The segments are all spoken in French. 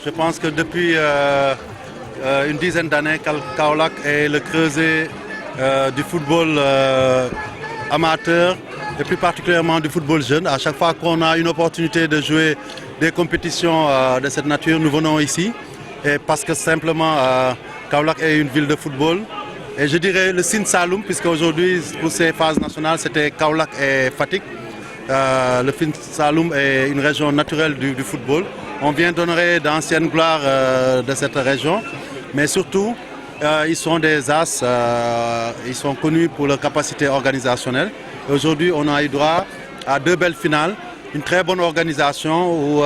Je pense que depuis une dizaine d'années, Kaolack est le creuset du football amateur et plus particulièrement du football jeune. À chaque fois qu'on a une opportunité de jouer des compétitions de cette nature, nous venons ici. Et parce que simplement, Kaolack est une ville de football. Et je dirais le Sine Saloum, puisque aujourd'hui, pour ces phases nationales, c'était Kaolack et Fatick. Le Sine Saloum est une région naturelle du football. On vient d'honorer d'anciennes gloires de cette région, mais surtout, ils sont des as, ils sont connus pour leur capacité organisationnelle. Aujourd'hui, on a eu droit à 2 belles finales, une très bonne organisation où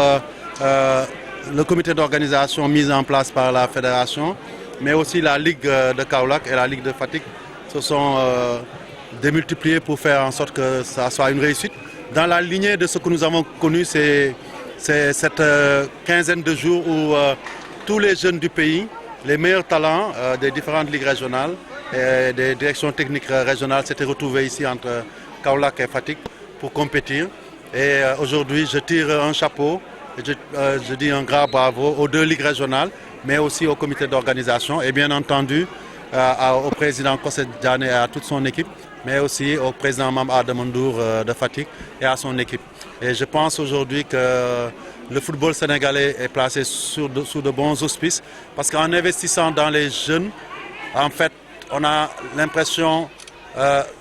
le comité d'organisation mis en place par la fédération, mais aussi la Ligue de Kaolack et la Ligue de Fatick se sont démultipliés pour faire en sorte que ça soit une réussite. Dans la lignée de ce que nous avons connu, c'est cette quinzaine de jours où tous les jeunes du pays, les meilleurs talents des différentes ligues régionales et des directions techniques régionales s'étaient retrouvés ici entre Kaolack et Fatick pour compétir. Et aujourd'hui, je tire un chapeau, et je dis un grand bravo aux 2 ligues régionales, mais aussi au comité d'organisation et bien entendu au président Kossé Diané et à toute son équipe, mais aussi au président Mame Adama Ndour de Fatick et à son équipe. Et je pense aujourd'hui que le football sénégalais est placé sous de bons auspices parce qu'en investissant dans les jeunes, en fait, on a l'impression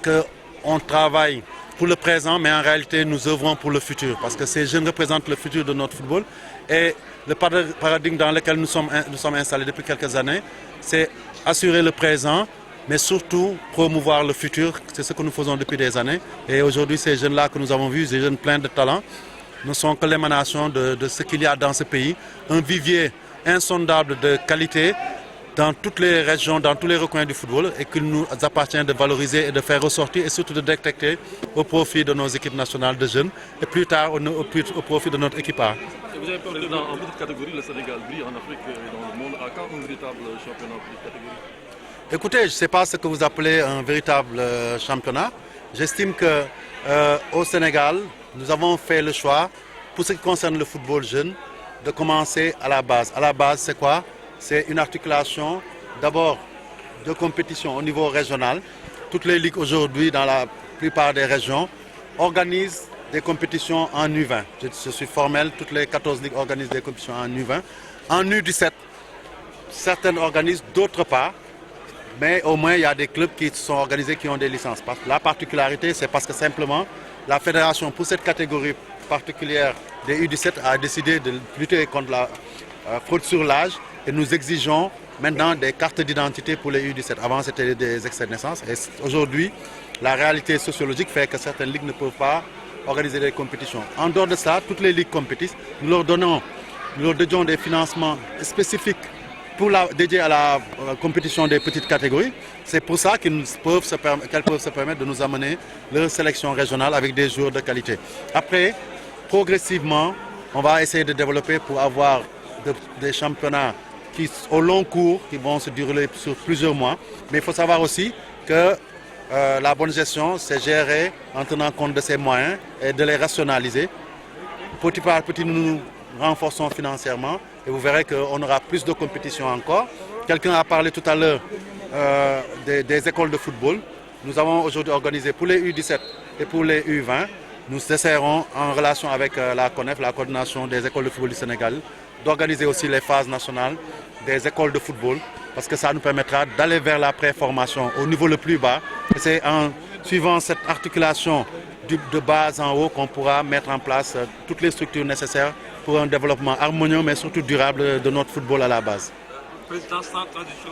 qu'on travaille pour le présent, mais en réalité, nous œuvrons pour le futur parce que ces jeunes représentent le futur de notre football. Et le paradigme dans lequel nous sommes installés depuis quelques années, c'est assurer le présent, mais surtout promouvoir le futur. C'est ce que nous faisons depuis des années. Et aujourd'hui, ces jeunes-là que nous avons vus, ces jeunes pleins de talent, ne sont que l'émanation de ce qu'il y a dans ce pays. Un vivier insondable de qualité dans toutes les régions, dans tous les recoins du football et qu'il nous appartient de valoriser et de faire ressortir et surtout de détecter au profit de nos équipes nationales de jeunes et plus tard au profit de notre équipe A. Vous avez parlé en petite catégorie, le Sénégal brille en Afrique et dans le monde. À quand un véritable championnat en petite catégorie? Écoutez, je ne sais pas ce que vous appelez un véritable championnat. J'estime qu'au Sénégal, nous avons fait le choix, pour ce qui concerne le football jeune, de commencer à la base. À la base, c'est quoi? C'est une articulation d'abord de compétition au niveau régional. Toutes les ligues aujourd'hui, dans la plupart des régions, organisent des compétitions en U20. Je suis formel, toutes les 14 ligues organisent des compétitions en U20. En U17, certaines organisent, d'autres pas. Mais au moins, il y a des clubs qui sont organisés, qui ont des licences. La particularité, c'est parce que simplement, la fédération, pour cette catégorie particulière des U17, a décidé de lutter contre la fraude sur l'âge. Et nous exigeons maintenant des cartes d'identité pour les U17. Avant, c'était des extraits de naissance. Et aujourd'hui, la réalité sociologique fait que certaines ligues ne peuvent pas organiser des compétitions. En dehors de ça, toutes les ligues compétissent. Nous leur donnons des financements spécifiques dédiés à la compétition des petites catégories. C'est pour ça qu'elles peuvent se permettre de nous amener leur sélection régionale avec des joueurs de qualité. Après, progressivement, on va essayer de développer pour avoir des championnats au long cours, qui vont se dérouler sur plusieurs mois. Mais il faut savoir aussi que la bonne gestion, c'est gérer en tenant compte de ces moyens et de les rationaliser. Petit par petit, nous nous renforçons financièrement et vous verrez qu'on aura plus de compétitions encore. Quelqu'un a parlé tout à l'heure des écoles de football. Nous avons aujourd'hui organisé pour les U17 et pour les U20. Nous essaierons, en relation avec la CONEF, la coordination des écoles de football du Sénégal, d'organiser aussi les phases nationales des écoles de football parce que ça nous permettra d'aller vers la préformation au niveau le plus bas. Et c'est en suivant cette articulation de base en haut qu'on pourra mettre en place toutes les structures nécessaires pour un développement harmonieux mais surtout durable de notre football à la base. Président, sans transition,